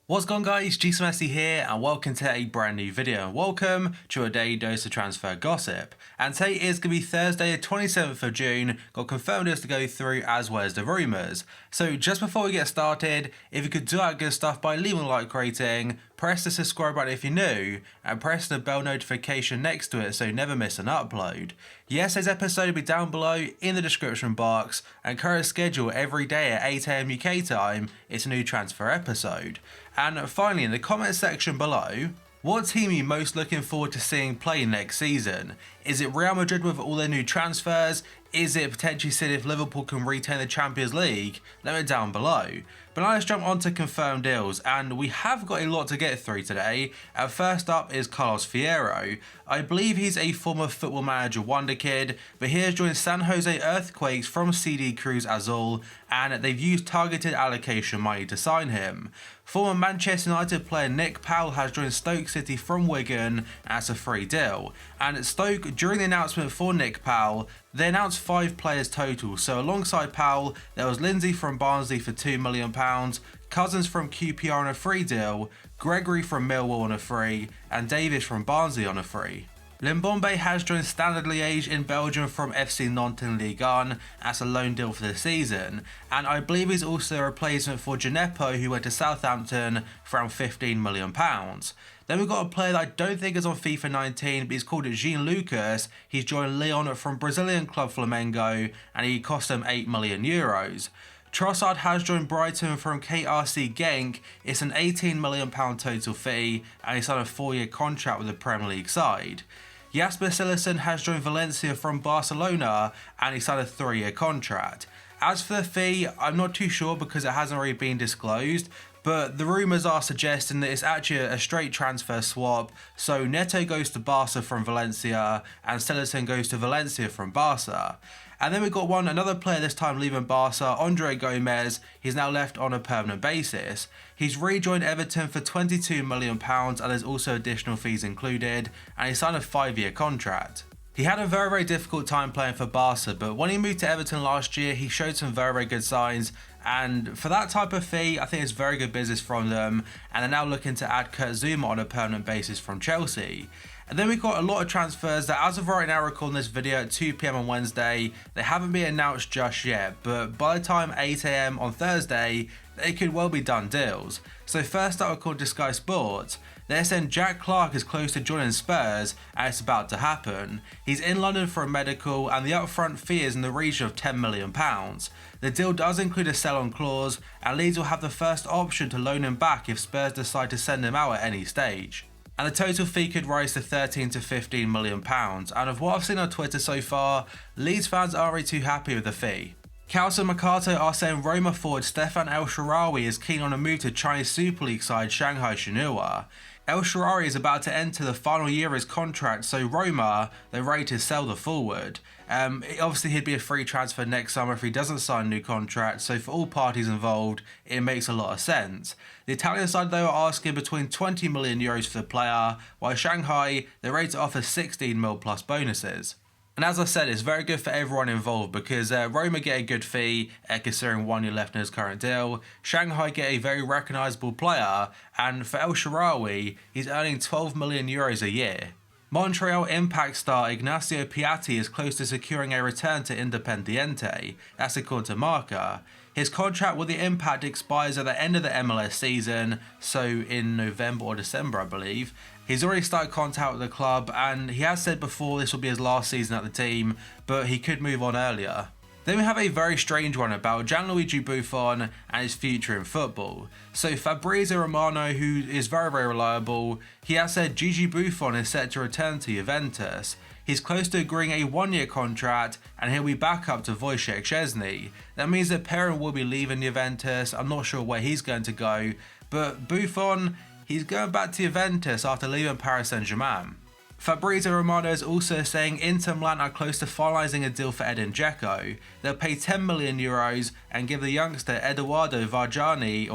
What's going on, guys? Messi here and welcome to a brand new video. Welcome to a daily dose of transfer gossip. And today is going to be Thursday the 27th of June. Got confirmed news to go through as well as the rumours. So just before we get started, if you could do that good stuff by leaving a like rating, press the subscribe button if you're new, and press the bell notification next to it so you never miss an upload. Yesterday's episode will be down below in the description box, and current schedule every day at 8 AM UK time, it's a new transfer episode. And finally, in the comment section below, what team are you most looking forward to seeing play next season? Is it Real Madrid with all their new transfers? Is it potentially City if Liverpool can retain the Champions League? Let me know down below. But now let's jump on to confirmed deals, and we have got a lot to get through today. First up is Carlos Fierro. I believe he's a former Football Manager wonder kid, but he has joined San Jose Earthquakes from CD Cruz Azul, and they've used targeted allocation money to sign him. Former Manchester United player Nick Powell has joined Stoke City from Wigan as a free deal. And Stoke, during the announcement for Nick Powell, they announced 5 players total. So alongside Powell, there was Lindsay from Barnsley for £2 million, Cousins from QPR on a free deal, Gregory from Millwall on a free, and Davis from Barnsley on a free. Ndombele has joined Standard Liège in Belgium from FC Nantes in Ligue 1 as a loan deal for the season, and I believe he's also a replacement for Gineppo, who went to Southampton for around £15 million. Then we've got a player that I don't think is on FIFA 19, but he's called Jean Lucas. He's joined Lyon from Brazilian club Flamengo, and he cost them €8 million. Trossard has joined Brighton from KRC Genk. It's an £18 million total fee, and he's on a 4-year contract with the Premier League side. Jasper Cillessen has joined Valencia from Barcelona, and he signed a 3-year contract. As for the fee, I'm not too sure because it hasn't already been disclosed, but the rumours are suggesting that it's actually a straight transfer swap, so Neto goes to Barca from Valencia, and Cillessen goes to Valencia from Barca. And then we've got another player this time leaving Barca, Andre Gomez. He's now left on a permanent basis. He's rejoined Everton for £22 million, and there's also additional fees included, and he signed a 5-year contract. He had a very difficult time playing for Barca, but when he moved to Everton last year, he showed some very good signs, and for that type of fee, I think it's very good business from them, and they're now looking to add Kurt Zouma on a permanent basis from Chelsea. And then we've got a lot of transfers that, as of right now, recording this video at 2 PM on Wednesday, they haven't been announced just yet, but by the time 8 AM on Thursday, they could well be done deals. So first up, according to Sky Sports, they're saying Jack Clark is close to joining Spurs, and it's about to happen. He's in London for a medical, and the upfront fee is in the region of £10 million. The deal does include a sell-on clause, and Leeds will have the first option to loan him back if Spurs decide to send him out at any stage. And the total fee could rise to £13 to £15 million, and of what I've seen on Twitter so far, Leeds fans aren't really too happy with the fee. Caos and Mercato are saying Roma forward Stefan El Shaarawy is keen on a move to Chinese Super League side Shanghai Shenhua. El Shaarawy is about to enter the final year of his contract, so Roma, they're ready to sell the forward. Obviously he'd be a free transfer next summer if he doesn't sign a new contract, so for all parties involved, it makes a lot of sense. The Italian side though are asking between €20 million for the player, while Shanghai, they're ready to offer 16 mil plus bonuses. And as I said, it's very good for everyone involved because Roma get a good fee considering 1 year left in his current deal. Shanghai get a very recognisable player, and for El Shaarawy, he's earning €12 million a year. Montreal Impact star Ignacio Piatti is close to securing a return to Independiente, that's according to Marca. His contract with the Impact expires at the end of the MLS season, so in November or December I believe. He's already started contact with the club, and he has said before this will be his last season at the team, but he could move on earlier. Then we have a very strange one about Gianluigi Buffon and his future in football. So Fabrizio Romano, who is very reliable, he has said Gigi Buffon is set to return to Juventus. He's close to agreeing a 1-year contract, and he'll be back up to Wojciech Szczesny. That means that Perrin will be leaving Juventus. I'm not sure where he's going to go, but Buffon, he's going back to Juventus after leaving Paris Saint-Germain. Fabrizio Romano is also saying Inter Milan are close to finalising a deal for Edin Dzeko. They'll pay €10 million and give the youngster Edoardo Vajani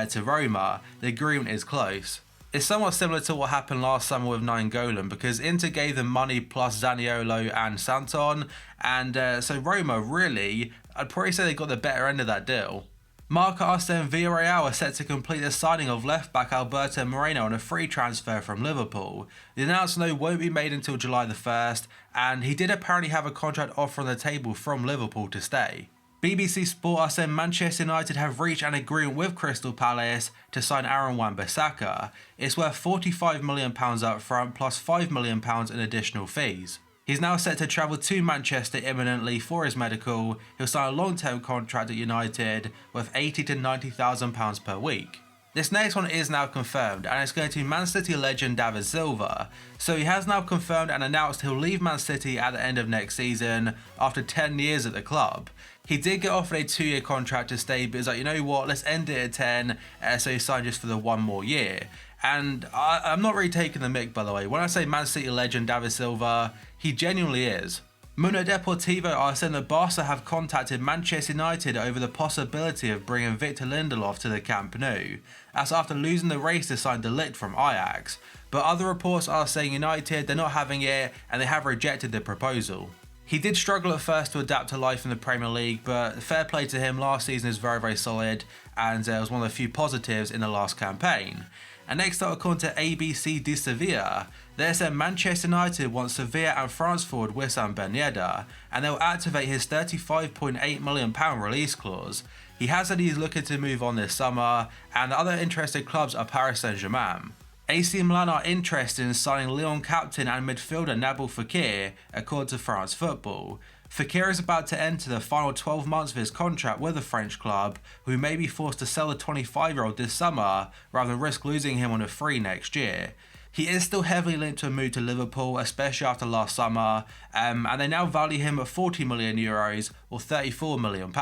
to Roma. The agreement is close. It's somewhat similar to what happened last summer with Nainggolan, because Inter gave them money plus Zaniolo and Santon, and so Roma really, I'd probably say they got the better end of that deal. Marca Arsene Villarreal are set to complete the signing of left-back Alberto Moreno on a free transfer from Liverpool. The announcement won't be made until July the 1st, and he did apparently have a contract offer on the table from Liverpool to stay. BBC Sport are saying Manchester United have reached an agreement with Crystal Palace to sign Aaron Wan-Bissaka. It's worth £45 million up front plus £5 million in additional fees. He's now set to travel to Manchester imminently for his medical. He'll sign a long-term contract at United worth £80,000 to £90,000 per week. This next one is now confirmed, and it's going to Man City legend David Silva. So he has now confirmed and announced he'll leave Man City at the end of next season after 10 years at the club. He did get offered a 2-year contract to stay, but he's like, you know what, let's end it at 10, so he signed just for the 1 more year. And I'm not really taking the mick, by the way. When I say Man City legend David Silva, he genuinely is. Mundo Deportivo are saying that Barca have contacted Manchester United over the possibility of bringing Victor Lindelof to the Camp Nou. That's after losing the race to sign De Ligt from Ajax. But other reports are saying United, they're not having it and they have rejected the proposal. He did struggle at first to adapt to life in the Premier League, but fair play to him, last season is very solid and was one of the few positives in the last campaign. And next up, according to ABC de Sevilla, they said Manchester United wants Sevilla and France forward Wissam Ben Yedder, and they'll activate his £35.8 million release clause. He has said he's looking to move on this summer, and the other interested clubs are Paris Saint-Germain. AC Milan are interested in signing Lyon captain and midfielder Nabil Fekir, according to France Football. Fekir is about to enter the final 12 months of his contract with the French club, who may be forced to sell the 25-year-old this summer rather than risk losing him on a free next year. He is still heavily linked to a move to Liverpool, especially after last summer, and they now value him at €40 million or £34 million.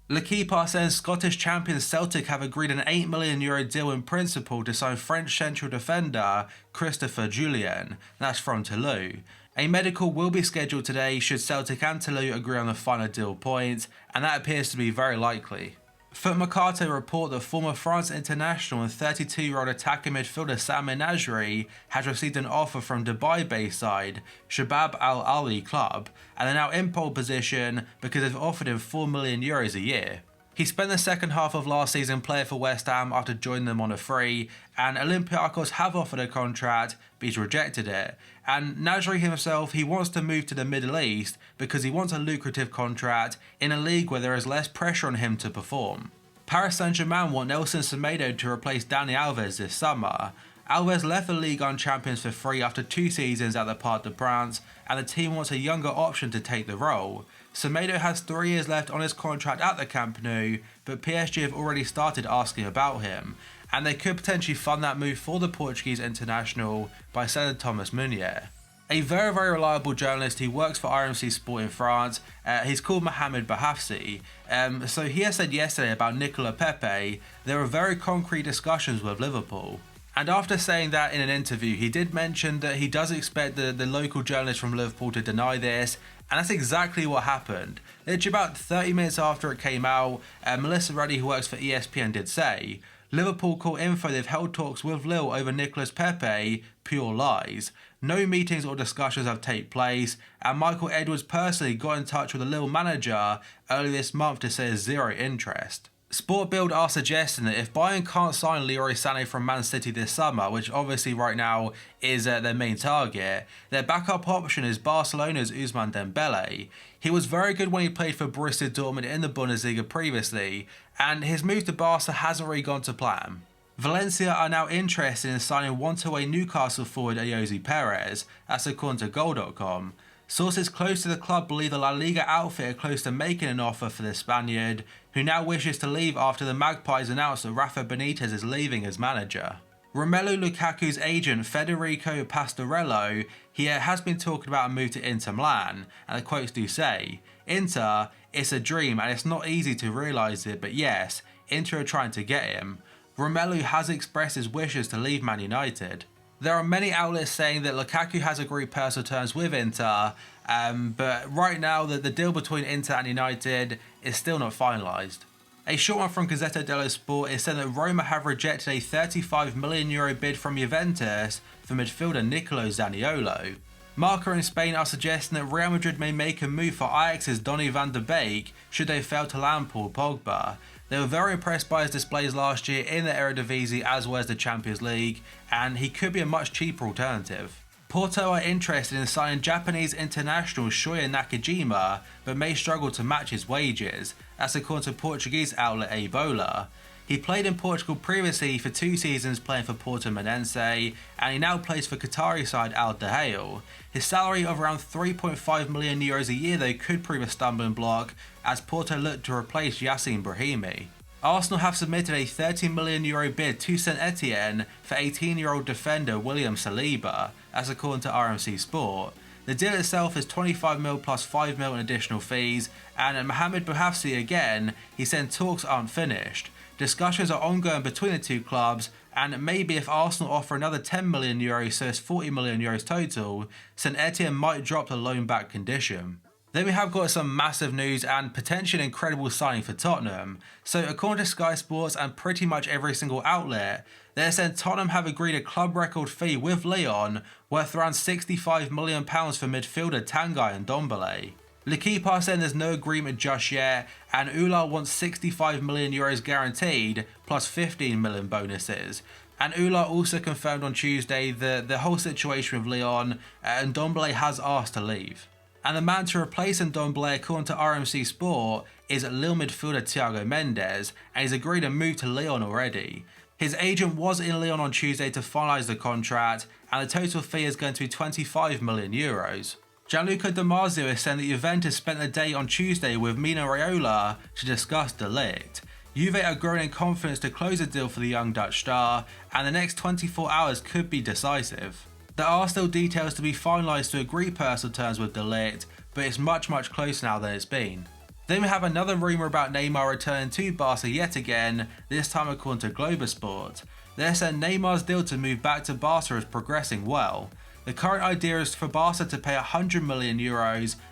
L'Equipe are saying Scottish champions Celtic have agreed an €8 million deal in principle to sign French central defender Christopher Jullien, that's from Toulouse. A medical will be scheduled today should Celtic and Toulouse agree on the final deal points, and that appears to be very likely. Foot Mercato report that former France international and 32-year-old attacking midfielder Sami Nasri has received an offer from Dubai-based side Shabab Al Ahly club, and are now in pole position because they've offered him €4 million a year. He spent the second half of last season playing for West Ham after joining them on a free, and Olympiacos have offered a contract, but he's rejected it. And Nasri himself, he wants to move to the Middle East because he wants a lucrative contract in a league where there is less pressure on him to perform. Paris Saint-Germain want Nelson Semedo to replace Dani Alves this summer. Alves left the Ligue 1 champions for free after 2 seasons at the Parc des Princes, and the team wants a younger option to take the role. Semedo has 3 years left on his contract at the Camp Nou, but PSG have already started asking about him, and they could potentially fund that move for the Portuguese international by selling Thomas Meunier. A very reliable journalist who works for RMC Sport in France, he's called Mohamed Bahafsi. So he has said yesterday about Nicolas Pepe, there were very concrete discussions with Liverpool. And after saying that in an interview, he did mention that he does expect the local journalist from Liverpool to deny this, and that's exactly what happened. Literally about 30 minutes after it came out, Melissa Ruddy, who works for ESPN, did say, Liverpool caught info they've held talks with Lille over Nicolas Pepe, pure lies. No meetings or discussions have taken place, and Michael Edwards personally got in touch with the Lille manager early this month to say there's zero interest. Sport Bild are suggesting that if Bayern can't sign Leroy Sané from Man City this summer, which obviously right now is their main target, their backup option is Barcelona's Ousmane Dembele. He was very good when he played for Borussia Dortmund in the Bundesliga previously, and his move to Barca hasn't really gone to plan. Valencia are now interested in signing one-way Newcastle forward Ayoze Perez, that's according to Goal.com. Sources close to the club believe the La Liga outfit are close to making an offer for the Spaniard, who now wishes to leave after the Magpies announced that Rafa Benitez is leaving as manager. Romelu Lukaku's agent Federico Pastorello has been talking about a move to Inter Milan, and the quotes do say, Inter, it's a dream and it's not easy to realise it, but yes, Inter are trying to get him. Romelu has expressed his wishes to leave Man United. There are many outlets saying that Lukaku has agreed personal terms with Inter, but right now the deal between Inter and United is still not finalised. A short one from Gazzetta dello Sport is said that Roma have rejected a €35 million bid from Juventus for midfielder Nicolo Zaniolo. Marca in Spain are suggesting that Real Madrid may make a move for Ajax's Donny van de Beek should they fail to land Paul Pogba. They were very impressed by his displays last year in the Eredivisie as well as the Champions League, and he could be a much cheaper alternative. Porto are interested in signing Japanese international Shoya Nakajima, but may struggle to match his wages, as according to Portuguese outlet Ebola. He played in Portugal previously for 2 seasons playing for Portimonense, and he now plays for Qatari side Al Dahail. His salary of around €3.5 million a year though could prove a stumbling block, as Porto look to replace Yacine Brahimi. Arsenal have submitted a €30 million bid to Saint Etienne for 18-year-old defender William Saliba, as according to RMC Sport. The deal itself is 25 mil plus 5 mil in additional fees, and Mohamed Bouhafsi again, he said talks aren't finished. Discussions are ongoing between the two clubs, and maybe if Arsenal offer another €10 million, so it's €40 million total, Saint Etienne might drop the loan back condition. Then we have got some massive news and potentially an incredible signing for Tottenham. So according to Sky Sports and pretty much every single outlet, they're saying Tottenham have agreed a club record fee with Lyon worth around £65 million for midfielder Tanguy Ndombele. L'Equipe are saying there's no agreement just yet, and Ula wants €65 million guaranteed plus 15 million bonuses. And Ula also confirmed on Tuesday that the whole situation with Lyon, Ndombele has asked to leave. And the man to replace Ndombele, according to RMC Sport, is Lille midfielder Thiago Mendes, and he's agreed to move to Lyon already. His agent was in Lyon on Tuesday to finalise the contract, and the total fee is going to be €25 million. Gianluca Di Marzio is saying that Juventus spent the day on Tuesday with Mino Raiola to discuss De Ligt. Juve are growing in confidence to close a deal for the young Dutch star, and the next 24 hours could be decisive. There are still details to be finalised to agree personal terms with De Ligt, but it's much closer now than it's been. Then we have another rumour about Neymar returning to Barca yet again, this time according to Globosport. They're saying Neymar's deal to move back to Barca is progressing well. The current idea is for Barca to pay €100 million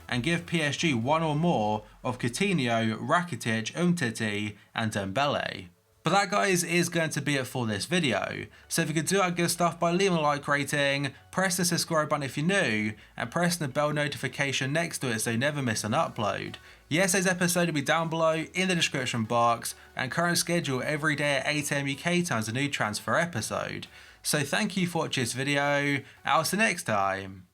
and give PSG one or more of Coutinho, Rakitic, Umtiti and Dembele. But that, guys, is going to be it for this video. So if you could do that good stuff by leaving a like rating, press the subscribe button if you're new, and press the bell notification next to it so you never miss an upload. Yesterday's episode will be down below in the description box, and current schedule every day at 8 AM UK time is a new transfer episode. So thank you for watching this video, and I'll see you next time.